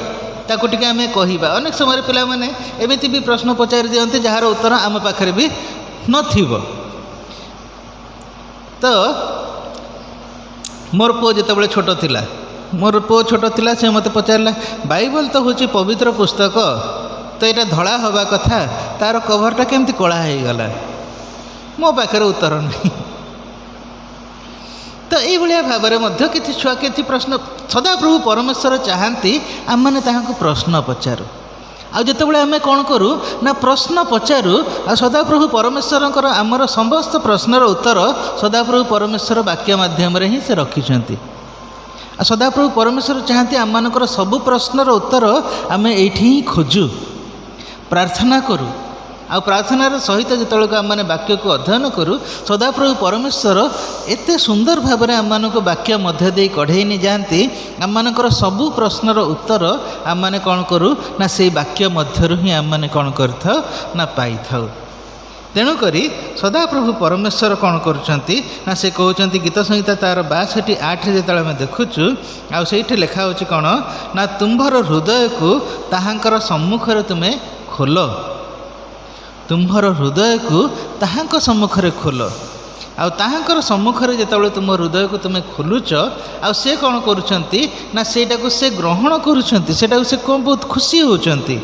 ତାକୁ ଟିକେ ଆମେ କହିବା। ଅନେକ ସମୟରେ ପିଲାମାନେ ଏମିତି ବି ପ୍ରଶ୍ନ ପଚାରି ଦିଅନ୍ତି ଯାହାର ଉତ୍ତର ଆମ ପାଖରେ ବି ନଥିବ। ତ ମୋର ପୁଅ ଯେତେବେଳେ ଛୋଟ ଥିଲା ସେ ମୋତେ ପଚାରିଲା, ବାଇବଲ ତ ହେଉଛି ପବିତ୍ର ପୁସ୍ତକ, ତ ଏଇଟା ଧଳା ହେବା କଥା, ତା'ର କଭରଟା କେମିତି କଳା ହେଇଗଲା? ମୋ ପାଖରେ ଉତ୍ତର ନାହିଁ। तो ये भाव में किसी छुआ किसी प्रश्न सदाप्रभु परमेश्वर चाहती आम मैंने प्रश्न पचारू आतेबले आम कौन करूँ ना प्रश्न पचारू आ सदाप्रभु परमेश्वर आमर समस्त प्रश्नर उत्तर सदाप्रभु परमेश्वर वाक्य माध्यम ही से रखिंट आ सदाप्रभु परमेश्वर चाहती आम मानकर सबु प्रश्नर उत्तर आम ये खोजु प्रार्थना करूँ आ प्रार्थनार सहित जितेबाला आम मैंने वाक्य को अध्ययन करूँ सदाप्रभु परमेश्वर एते सुंदर भाव में आम मानक वाक्य मध्य दे कढ़े नहीं जाती आम मानकर सबु प्रश्नर उत्तर आम मैंने कौन करूँ ना से वाक्य मध्य ही आम मैंने कौन करथाउ ना पाई थाउ। तेणुक सदाप्रभु परमेश्वर कौन करुँच ना से कहते गीत संहिता तार 62:8 जो आम देखुचु आठ लिखा हो कौन ना तुम्भर हृदय को ताहांकर सम्मुखरे तुम्हें खोल तुम्भर हृदय को ताहांक सम्मुखरे खोल आहांकर सम्मुखरे जितेबाला तुम हृदय को तुम्हें खोलुच आ से कौन करुँच ना सेटा को से ग्रहण करुँच से कौन बहुत खुशी होती।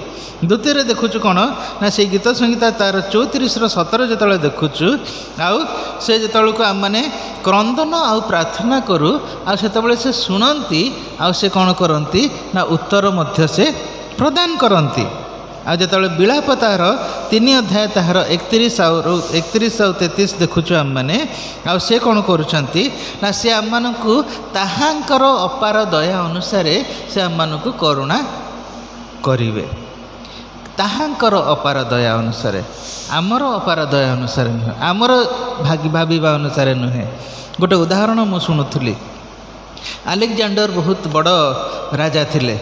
द्वितीय देखुचु कौन ना से गीत संहिता तार 34:17 जो देखुचु आउ से जितेबाला आम मैंने क्रंदन आउ प्रार्थना करूँ आते से शुणती आ से कौन करती ना उत्तर मध्य से प्रदान करती। आतेबले विलाप तार 3 अध्याय तार 31 आउ 33 देखुचु आम मैंने से कौन करुँच ना से आम मानू ताहांकर अपार दया अनुसार से आम मानू करुणा करिवे ताहांकर अपार दया अनुसार आमर अपार दया अनुसार नुहे आमर भाविबा अनुसार नुहे। गोटे उदाहरण मु शुणुली आलेक्जेंडर बहुत बड़ राजा थिले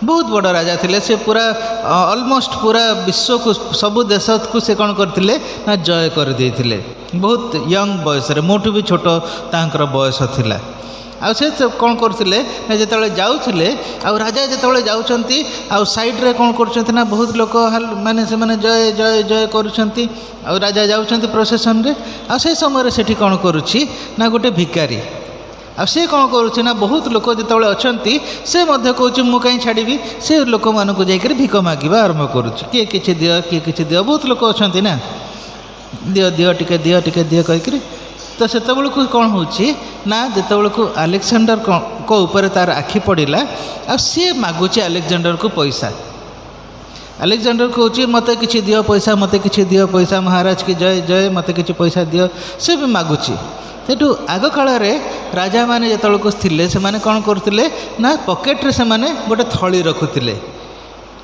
बहुत बड़ राजा थिले से पूरा ऑलमोस्ट पूरा विश्व को सबु देश को से कौन करते ना जय कर देते बहुत यंग बयस मोटू भी छोट तांकर बयस थिला आ से कौन करते जिते जाऊे आ राजा जिते जाऊँगी आ साइड्रे कौन कर बहुत लोक माने से माने जय जय जय करुँच राजा जाऊँगी प्रोसेसन रे आ से समय से कौन करुँची ना गोटे भिकारी आ से कौन करुँच ना बहुत लोक जिते अच्छा से कौच मु कहीं छाड़ी से लोक मानक जाकर भिक मागिबा आरंभ करुँच किए किसी दियो किए किसी दियो बहुत लोक अच्छा ना दियो दियो टिके दियो कहीकि तो से कौन हो ना जितेबू आलेक्जेंडर को ऊपर तार आखि पड़ा आ सी मागुची आलेक्जेंडर को पैसा आलेक्जेंडर कहूँ मत कि दियो पैसा मत कि दियो पैसा महाराज की जय जय मत कि पैसा दियो से भी मागुची। सेठू आग काल राजा मैंने जितेबू थे से मैंने कौन करते ना पकेट्रे से मैंने गोटे थली रखुले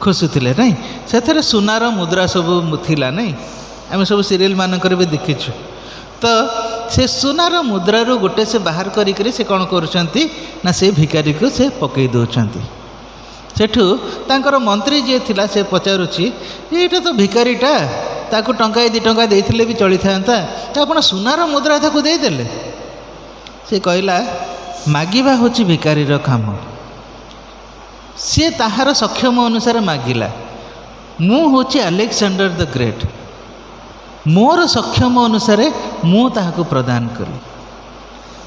खोसुले नहीं से सुनार मुद्रा सब थिला नहीं आम सब सीरियल मानक भी देखीचु तो से सुनार मुद्रारू गोटे से बाहर करी से कौन करुँच ना से भिकारी को से पकई दौरान सेठू तांकर मंत्री जी थिला से पचारुची ये तो भिकारीटा ताकू टंका 2 टंका देते भी चली था तो आप सुनार मुद्रा ताकू देदेले से कहला मागिबा होची भिकारीर काम सी ताहार सक्षम अनुसार मागिला मु होची आलेक्जेंडर द ग्रेट मोर सक्षम अनुसार मु ताहाकू प्रदान करी।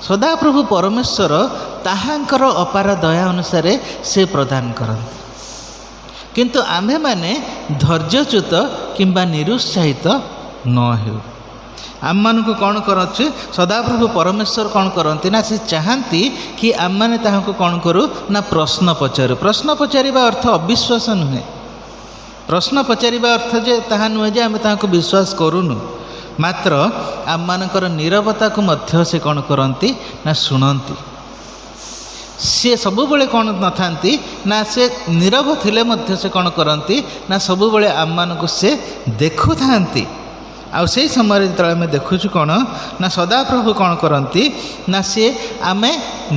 सदाप्रभु परमेश्वर ताहांकर अपार दया अनुसार से प्रदान करते किंतु आम्भे माने धैर्यच्युत किंबा निरुत्साहित न हो आम मान को कौन करछे सदाप्रभु परमेश्वर कौन करती ना से चाहती कि आम मैंने ताहांकू कौन करूँ ना प्रश्न पचारू। प्रश्न पचारिबा अर्थ अविश्वास नुहे प्रश्न पचारिबा अर्थ जे ताहा नुहे जे आम ताहांकू विश्वास करूनु मात्र आम मानकर नीरवता को मध्य से कौन करती ना शुणती सी सबुबले कौन न थांती ना से नीरव थिले मध्य से कौन करती ना सबुबले आम मानक से देखु थांती आ से समय जो आम देखुचु कौन ना सदाप्रभु कौन करती ना सी आम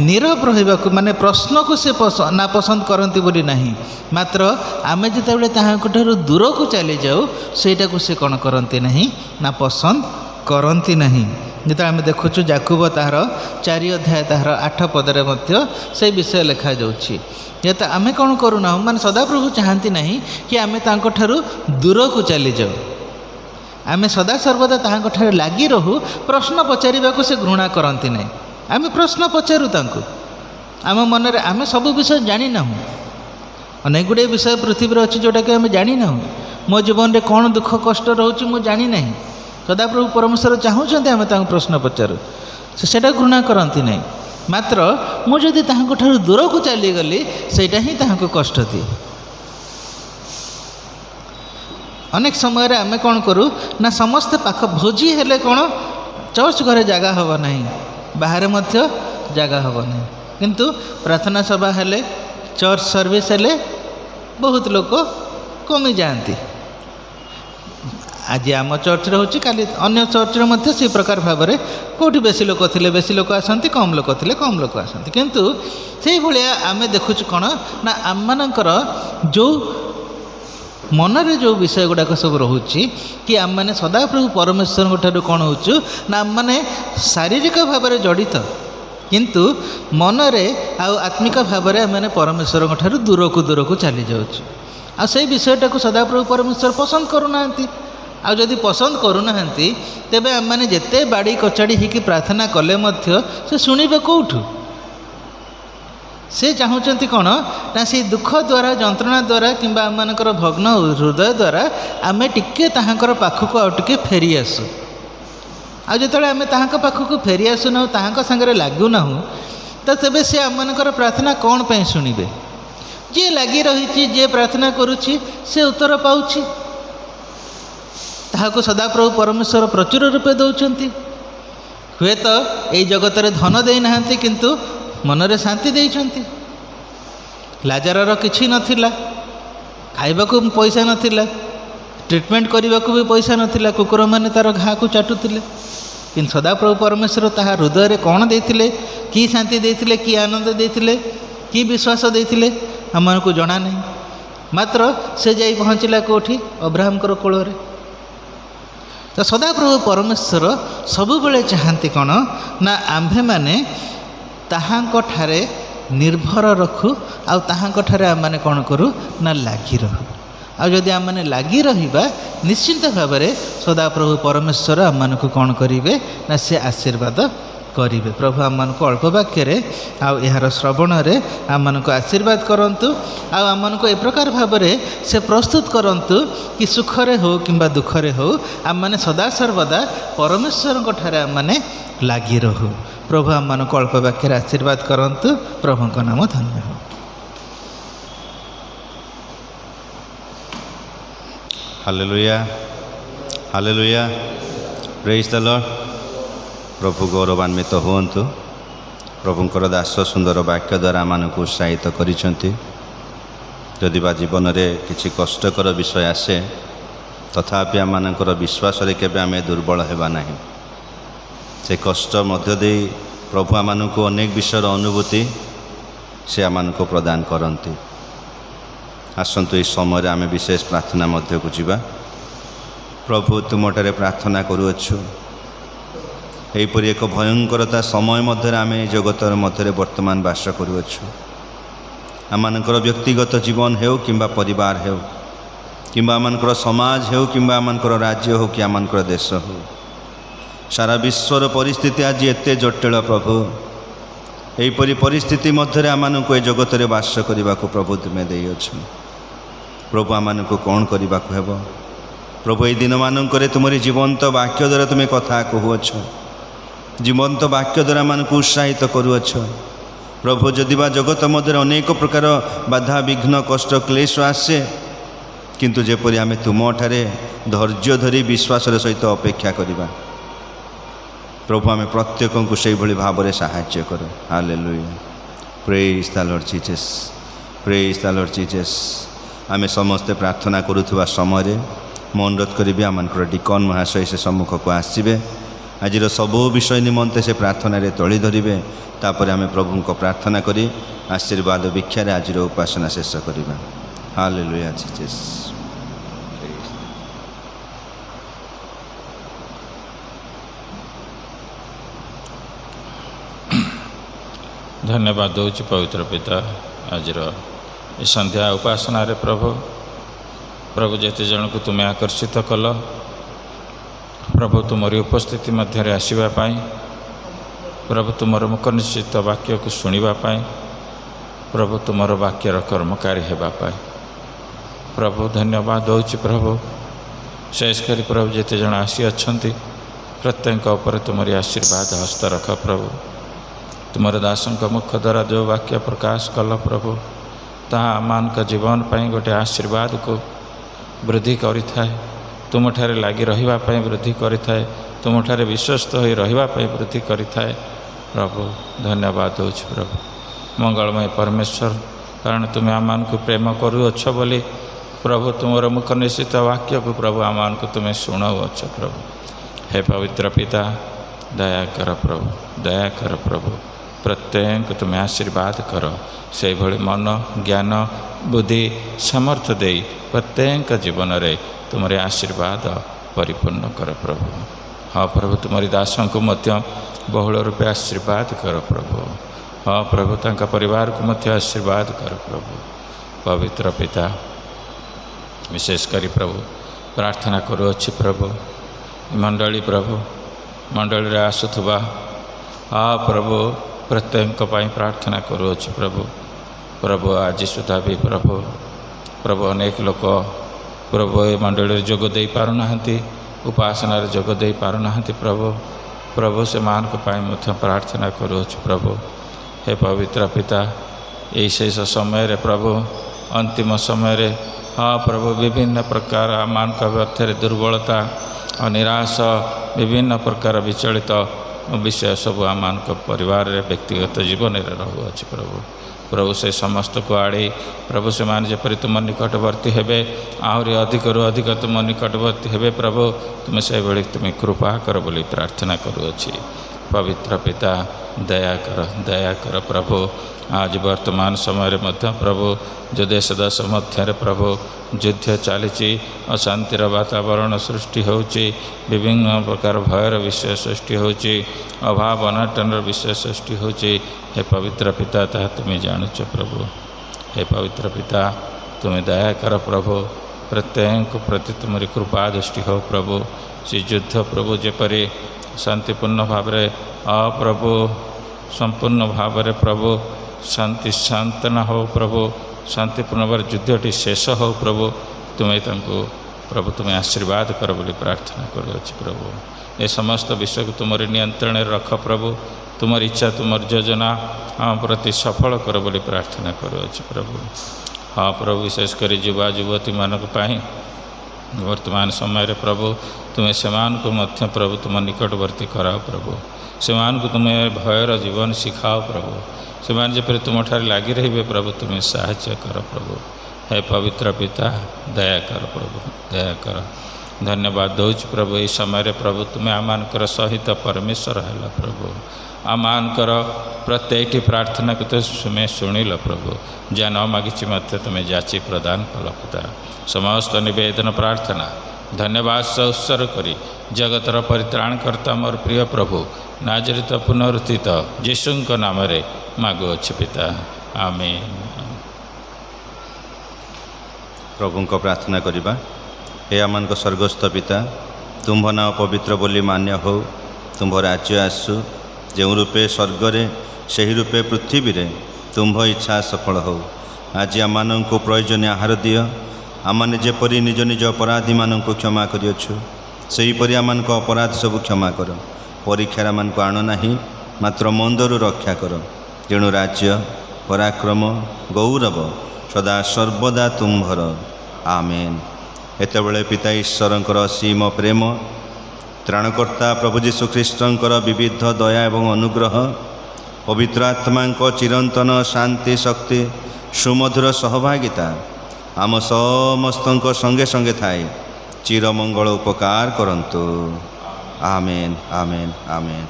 नीरव रहा माने प्रश्न को से ना पसंद करती बोली नहीं मात्र आम जिते ताहांठू दूर को चली जाऊ सेटा को से कौन करती नहीं ना पसंद करती नहीं। जिते आम देखुचु याकूब तार 4 अध्याय तार 8 पदरे मध्य से विषय लिखा जाउछि ये तो आम कौन करूना माने सदाप्रभु चाहती नहीं कि आम तांठू दूर को चली जाऊ आम सदा सर्वदा ताहांठू लगी रहू प्रश्न पचारिबा को से घृणा करती नहीं आम प्रश्न पचारू तांको आम मन रे आम सब विषय जानी ना अनेक गुड़े विषय पृथ्वी अच्छी जोटा कि आम जानी ना मो जीवन में कौन दुख कष्ट रोचे मुझे जानी ना सदाप्रभु परमेश्वर चाहूँगी आम प्रश्न पचारू ସେ ସେଇଟା ଘୃଣା କରନ୍ତି ନାହିଁ। ମାତ୍ର ମୁଁ ଯଦି ତାହାଙ୍କ ଠାରୁ ଦୂରକୁ ଚାଲିଗଲି ସେଇଟା ହିଁ ତାହାଙ୍କୁ କଷ୍ଟ ଦିଏ। ଅନେକ ସମୟରେ ଆମେ କ'ଣ କରୁ ନା ସମସ୍ତେ ପାଖ ଭୋଜି ହେଲେ କ'ଣ ଚର୍ଚ୍ଚ ଘରେ ଜାଗା ହେବ ନାହିଁ, ବାହାରେ ମଧ୍ୟ ଜାଗା ହେବ ନାହିଁ, କିନ୍ତୁ ପ୍ରାର୍ଥନା ସଭା ହେଲେ ଚର୍ଚ୍ଚ ସର୍ଭିସ୍ ହେଲେ ବହୁତ ଲୋକ କମିଯାଆନ୍ତି। ଆଜି ଆମ ଚର୍ଚ୍ଚରେ ହେଉଛି, କାଲି ଅନ୍ୟ ଚର୍ଚ୍ଚରେ ମଧ୍ୟ ସେହି ପ୍ରକାର ଭାବରେ କେଉଁଠି ବେଶୀ ଲୋକ ଥିଲେ ବେଶୀ ଲୋକ ଆସନ୍ତି, କମ୍ ଲୋକ ଥିଲେ କମ୍ ଲୋକ ଆସନ୍ତି। କିନ୍ତୁ ସେଇଭଳିଆ ଆମେ ଦେଖୁଛୁ କ'ଣ ନା ଆମମାନଙ୍କର ଯେଉଁ ମନରେ ଯେଉଁ ବିଷୟ ଗୁଡ଼ାକ ସବୁ ରହୁଛି କି ଆମମାନେ ସଦାପ୍ରଭୁ ପରମେଶ୍ୱରଙ୍କ ଠାରୁ କ'ଣ ହେଉଛୁ ନା ଆମମାନେ ଶାରୀରିକ ଭାବରେ ଜଡ଼ିତ, କିନ୍ତୁ ମନରେ ଆଉ ଆତ୍ମିକ ଭାବରେ ଆମମାନେ ପରମେଶ୍ୱରଙ୍କ ଠାରୁ ଦୂରକୁ ଚାଲିଯାଉଛୁ। ଆଉ ସେଇ ବିଷୟଟାକୁ ସଦାପ୍ରଭୁ ପରମେଶ୍ୱର ପସନ୍ଦ କରୁନାହାନ୍ତି। ଆଉ ଯଦି ପସନ୍ଦ କରୁନାହାନ୍ତି ତେବେ ଆମମାନେ ଯେତେ ବାଡ଼ି କଚାଡ଼ି ହେଇକି ପ୍ରାର୍ଥନା କଲେ ମଧ୍ୟ ସେ ଶୁଣିବେ କେଉଁଠୁ? ସେ ଚାହୁଁଛନ୍ତି କ'ଣ ନା ସେଇ ଦୁଃଖ ଦ୍ୱାରା, ଯନ୍ତ୍ରଣା ଦ୍ୱାରା କିମ୍ବା ଆମମାନଙ୍କର ଭଗ୍ନ ହୃଦୟ ଦ୍ୱାରା ଆମେ ଟିକେ ତାହାଙ୍କର ପାଖକୁ ଆଉ ଟିକେ ଫେରି ଆସୁ। ଆଉ ଯେତେବେଳେ ଆମେ ତାହାଙ୍କ ପାଖକୁ ଫେରି ଆସୁନାହୁଁ, ତାହାଙ୍କ ସାଙ୍ଗରେ ଲାଗୁନାହୁଁ, ତ ତେବେ ସେ ଆମମାନଙ୍କର ପ୍ରାର୍ଥନା କ'ଣ ପାଇଁ ଶୁଣିବେ? ଯିଏ ଲାଗି ରହିଛି, ଯିଏ ପ୍ରାର୍ଥନା କରୁଛି, ସେ ଉତ୍ତର ପାଉଛି। ତାହାକୁ ସଦାପ୍ରଭୁ ପରମେଶ୍ୱର ପ୍ରଚୁର ରୂପେ ଦେଉଛନ୍ତି। ହୁଏତ ଏଇ ଜଗତରେ ଧନ ଦେଇନାହାନ୍ତି, କିନ୍ତୁ ମନରେ ଶାନ୍ତି ଦେଇଛନ୍ତି। ଲାଜାରର କିଛି ନଥିଲା, ଖାଇବାକୁ ପଇସା ନଥିଲା, ଟ୍ରିଟମେଣ୍ଟ କରିବାକୁ ବି ପଇସା ନଥିଲା, କୁକୁରମାନେ ତା'ର ଘାକୁ ଚାଟୁଥିଲେ, କିନ୍ତୁ ସଦାପ୍ରଭୁ ପରମେଶ୍ୱର ତାହା ହୃଦୟରେ କ'ଣ ଦେଇଥିଲେ, କି ଶାନ୍ତି ଦେଇଥିଲେ, କି ଆନନ୍ଦ ଦେଇଥିଲେ, କି ବିଶ୍ୱାସ ଦେଇଥିଲେ ଆମମାନଙ୍କୁ ଜଣା ନାହିଁ। ମାତ୍ର ସେ ଯାଇ ପହଞ୍ଚିଲା କେଉଁଠି? ଅବ୍ରାହମଙ୍କର କୋଳରେ। ତ ସଦାପ୍ରଭୁ ପରମେଶ୍ୱର ସବୁବେଳେ ଚାହାନ୍ତି କ'ଣ ନା ଆମ୍ଭେମାନେ ତାହାଙ୍କଠାରେ ନିର୍ଭର ରଖୁ, ଆଉ ତାହାଙ୍କଠାରେ ଆମମାନେ କ'ଣ କରୁ ନା ଲାଗି ରହୁ। ଆଉ ଯଦି ଆମମାନେ ଲାଗି ରହିବା, ନିଶ୍ଚିନ୍ତ ଭାବରେ ସଦାପ୍ରଭୁ ପରମେଶ୍ୱର ଆମମାନଙ୍କୁ କ'ଣ କରିବେ ନା ସେ ଆଶୀର୍ବାଦ କରିବେ। ପ୍ରଭୁ ଆମମାନଙ୍କୁ ଅଳ୍ପ ବାକ୍ୟରେ ଆଉ ଏହାର ଶ୍ରବଣରେ ଆମମାନଙ୍କୁ ଆଶୀର୍ବାଦ କରନ୍ତୁ, ଆଉ ଆମମାନଙ୍କୁ ଏ ପ୍ରକାର ଭାବରେ ସେ ପ୍ରସ୍ତୁତ କରନ୍ତୁ କି ସୁଖରେ ହେଉ କିମ୍ବା ଦୁଃଖରେ ହେଉ ଆମମାନେ ସଦାସର୍ବଦା ପରମେଶ୍ୱରଙ୍କ ଠାରେ ଆମମାନେ ଲାଗି ରହୁ। ପ୍ରଭୁ ଆମମାନଙ୍କୁ ଅଳ୍ପ ବାକ୍ୟରେ ଆଶୀର୍ବାଦ କରନ୍ତୁ। ପ୍ରଭୁଙ୍କ ନାମ ଧନ୍ୟ ହେଉ। ହାଲେଲୁୟା, ହାଲେଲୁୟା, ପ୍ରେଜ୍ ଦ ଲର୍ଡ। ପ୍ରଭୁ ଗୌରବାନ୍ୱିତ ହୁଅନ୍ତୁ। ପ୍ରଭୁଙ୍କର ଦାସ ସୁନ୍ଦର ବାକ୍ୟ ଦ୍ୱାରା ଆମମାନଙ୍କୁ ଉତ୍ସାହିତ କରିଛନ୍ତି। ଯଦିବା ଜୀବନରେ କିଛି କଷ୍ଟକର ବିଷୟ ଆସେ, ତଥାପି ଆମମାନଙ୍କର ବିଶ୍ୱାସରେ କେବେ ଆମେ ଦୁର୍ବଳ ହେବା ନାହିଁ। ସେ କଷ୍ଟ ମଧ୍ୟ ଦେଇ ପ୍ରଭୁ ଆମମାନଙ୍କୁ ଅନେକ ବିଷୟର ଅନୁଭୂତି ସେ ଆମମାନଙ୍କୁ ପ୍ରଦାନ କରନ୍ତି। ଆସନ୍ତୁ ଏହି ସମୟରେ ଆମେ ବିଶେଷ ପ୍ରାର୍ଥନା ମଧ୍ୟକୁ ଯିବା। ପ୍ରଭୁ ତୁମଠାରେ ପ୍ରାର୍ଥନା କରୁଅଛୁ, ଏହିପରି ଏକ ଭୟଙ୍କରତା ସମୟ ମଧ୍ୟରେ ଆମେ ଏହି ଜଗତର ମଧ୍ୟରେ ବର୍ତ୍ତମାନ ବାସ କରୁଅଛୁ। ଆମମାନଙ୍କର ବ୍ୟକ୍ତିଗତ ଜୀବନ ହେଉ କିମ୍ବା ପରିବାର ହେଉ, କିମ୍ବା ଆମମାନଙ୍କର ସମାଜ ହେଉ କିମ୍ବା ଆମମାନଙ୍କର ରାଜ୍ୟ ହେଉ କି ଆମମାନଙ୍କର ଦେଶ ହେଉ, ସାରା ବିଶ୍ୱର ପରିସ୍ଥିତି ଆଜି ଏତେ ଜଟିଳ। ପ୍ରଭୁ ଏହିପରି ପରିସ୍ଥିତି ମଧ୍ୟରେ ଆମମାନଙ୍କୁ ଏ ଜଗତରେ ବାସ କରିବାକୁ ପ୍ରଭୁ ତୁମେ ଦେଇଅଛ। ପ୍ରଭୁ ଆମମାନଙ୍କୁ କ'ଣ କରିବାକୁ ହେବ? ପ୍ରଭୁ ଏହି ଦିନମାନଙ୍କରେ ତୁମରି ଜୀବନ୍ତ ବାକ୍ୟ ଦ୍ୱାରା ତୁମେ କଥା କହୁଅଛ, ଜୀବନ୍ତ ବାକ୍ୟ ଦ୍ୱାରା ଆମମାନଙ୍କୁ ଉତ୍ସାହିତ କରୁଅଛ। ପ୍ରଭୁ ଯଦିବା ଜଗତ ମଧ୍ୟରେ ଅନେକ ପ୍ରକାର ବାଧା ବିଘ୍ନ କଷ୍ଟ କ୍ଲେଶ ଆସେ, କିନ୍ତୁ ଯେପରି ଆମେ ତୁମଠାରେ ଧୈର୍ଯ୍ୟ ଧରି ବିଶ୍ୱାସର ସହିତ ଅପେକ୍ଷା କରିବା, ପ୍ରଭୁ ଆମେ ପ୍ରତ୍ୟେକଙ୍କୁ ସେଇଭଳି ଭାବରେ ସାହାଯ୍ୟ କର। ହାଲେଲୁୟା, ପ୍ରେଜ୍ ଦ ଲର୍ଡ ଜିସସ୍, ପ୍ରେଜ୍ ଦ ଲର୍ଡ ଜିସସ୍। ଆମେ ସମସ୍ତେ ପ୍ରାର୍ଥନା କରୁଥିବା ସମୟରେ ମୁଁ ଅନୁରୋଧ କରିବି ଆମମାନଙ୍କର ଡିକନ୍ ମହାଶୟ ସେ ସମ୍ମୁଖକୁ ଆସିବେ। ଆଜିର ସବୁ ବିଷୟ ନିମନ୍ତେ ସେ ପ୍ରାର୍ଥନାରେ ତଳି ଧରିବେ। ତାପରେ ଆମେ ପ୍ରଭୁଙ୍କ ପ୍ରାର୍ଥନା କରି ଆଶୀର୍ବାଦ ଭିକ୍ଷାରେ ଆଜିର ଉପାସନା ଶେଷ କରିବା। Hallelujah Jesus. ଧନ୍ୟବାଦ ଦେଉଛି ପବିତ୍ର ପିତା। ଆଜିର ଏ ସନ୍ଧ୍ୟା ଉପାସନାରେ ପ୍ରଭୁ ଯେତେ ଜଣକୁ ତୁମେ ଆକର୍ଷିତ କଲ, ପ୍ରଭୁ ତୁମରି ଉପସ୍ଥିତି ମଧ୍ୟରେ ଆସିବା ପାଇଁ, ପ୍ରଭୁ ତୁମର ମୁଖ ନିଶ୍ଚିତ ବାକ୍ୟକୁ ଶୁଣିବା ପାଇଁ, ପ୍ରଭୁ ତୁମର ବାକ୍ୟର କର୍ମକାରୀ ହେବା ପାଇଁ ପ୍ରଭୁ ଧନ୍ୟବାଦ ଦେଉଛି। ପ୍ରଭୁ ବିଶେଷ କରି ପ୍ରଭୁ ଯେତେ ଜଣ ଆସିଅଛନ୍ତି प्रत्येक उपर तुमरी आशीर्वाद हस्त रख प्रभु। तुमर दासों मुख द्वारा जो वाक्य प्रकाश कल प्रभु ता आम जीवन पर गोटे आशीर्वाद को वृद्धि करि थाए। तुम ठारे लगी रहिबा पई वृद्धि करि थाए। तुम ठारे विश्वस्त होई रहिबा पई वृद्धि करि थाए प्रभु। धन्यवाद हो प्रभु। मंगलमय परमेश्वर कारण तुम्हें आम को प्रेम करुअछ बोली प्रभु तुमर मुख निश्चित वाक्य को प्रभु आम को तुम्हें शुणाऊछ प्रभु। हे पवित्र पिता दया कर प्रभु, दया कर प्रभु। प्रत्येक तुम्हें आशीर्वाद कर से भली मन ज्ञान बुद्धि सामर्थ्य दे प्रत्येक जीवन रे तुम्हारे आशीर्वाद परिपूर्ण कर प्रभु। हाँ प्रभु तुम्हारी दासों को मध्य बहुल रूपे आशीर्वाद कर प्रभु। हाँ प्रभु तांका परिवार को मध्य आशीर्वाद कर प्रभु। पवित्र पिता विशेष करी प्रभु प्रार्थना करुअछि प्रभु मंडली प्रभु मंडली रे आसुथबा हाँ प्रभु प्रत्येक पाई प्रार्थना करुअछि प्रभु। प्रभु आज सुधा भी प्रभु प्रभु अनेक लोक प्रभु ए मंडली जोग दे पारुना उपासना जोग दे पारुना प्रभु। प्रभु से मान को पाई मध्य प्रार्थना करुअछि प्रभु। हे पवित्र पिता यही शेष समय रे प्रभु अंतिम समय रे हाँ प्रभु विभिन्न प्रकार मान व्यर्थरे दुर्बलता और निराश विभिन्न प्रकार विचलित विषय सब आम परिवार रे व्यक्तिगत जीवन में रहुअछि प्रभु। प्रभु से समस्त को आड़े प्रभु से मान जपरि तुम निकटवर्ती हेबे आहरी अधिक अधिक तुम निकटवर्ती हेबे प्रभु। तुम्हें से भाई तुम्हें कृपा कर बोली प्रार्थना करुअछि। पवित्र पिता दया कर प्रभु। आज वर्तमान समय मध्य प्रभु जो देश देश मध्य प्रभु युद्ध चली अशांतिर वातावरण सृष्टि होची विभिन्न प्रकार भयर विषय सृष्टि होची अभाव अनाटन विषय सृष्टि होची। हे पवित्र पिता ता तुम्हें जानुच प्रभु। हे पवित्र पिता तुम्हें दया कर प्रभु। प्रत्येक प्रति तुम्हारी कृपा दृष्टि हो प्रभु। से युद्ध प्रभु जेपरी शांतिपूर्ण भाव प्रभु संपूर्ण भाव प्रभु शांति शांतना हो प्रभु। शांतिपूर्ण भाव युद्धटी शेष हो प्रभु। तुम्हें तांको प्रभु तुम्हें आशीर्वाद कर बोली प्रार्थना करुअछि प्रभु। ये समस्त विषय को तुमरी नियंत्रण रख प्रभु। तुमर इच्छा तुमर योजना आम प्रति सफल कर बोली प्रार्थना करुअछि प्रभु। हाँ प्रभु विशेष कर युवा युवती मानक पाई वर्तमान समय रे प्रभु तुम्हें सेमान को मध्य प्रभु तुम निकटवर्ती कराओ प्रभु। सेमान को तुम्हें भयर जीवन शिखाओ प्रभु। सेमान जपरि तुम ठारे लगी रहिबे प्रभु तुम्हें साहाय्य कर प्रभु। हे पवित्र पिता दया कर प्रभु, दया कर। धन्यवाद दौच प्रभु। ये समय रे प्रभु तुम्हें आमानकर सहित परमेश्वर है प्रभु। आमानकर प्रत्येक प्रार्थना को तुम्हें शुणिल प्रभु। जहाँ न मागिछि मध्य तुम्हें जाची प्रदान कल पिता। समस्त निवेदन प्रार्थना धन्यवाद से उत्सर्ग करी जगतर परित्राणकर्ता मोर प्रिय प्रभु नाजरित पुनरुत्थित यीशुंक नाम रे मागुअछि पिता, आमेन। प्रभु को प्रार्थना करिबा। हे आमानक स्वर्गस्थ पिता तुम्भ नाम पवित्र बोली मान्य हो। तुम्भ राज्य आसु जो रूपे स्वर्गरे सही रूपे पृथ्वी रे तुम्भ इच्छा सफल हो। आज आमानक प्रयोजन आहार दियो। आमाने जेपरि निज निज अपराधी मानक क्षमा करियछु सेहीपरि आमानक अपराध सब क्षमा कर। परीक्षार आमानक आण नाही मात्र मंदरु रक्षा कर। तेणु राज्य पराक्रम गौरव सदा सर्वदा तुम्भर, आमेन। एतबेले पिता ईश्वरंकर असीम प्रेम त्राणकर्ता प्रभु जीशु ख्रीष्टंकर विविध दया एवं अनुग्रह पवित्र आत्मांक चिरंतन शांति शक्ति सुमधुर सहभागिता आम समस्तंक संगे संगे थाए चिरमंगल उपकार करंतु, आमेन आमेन आमेन।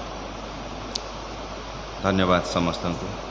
धन्यवाद समस्तंको।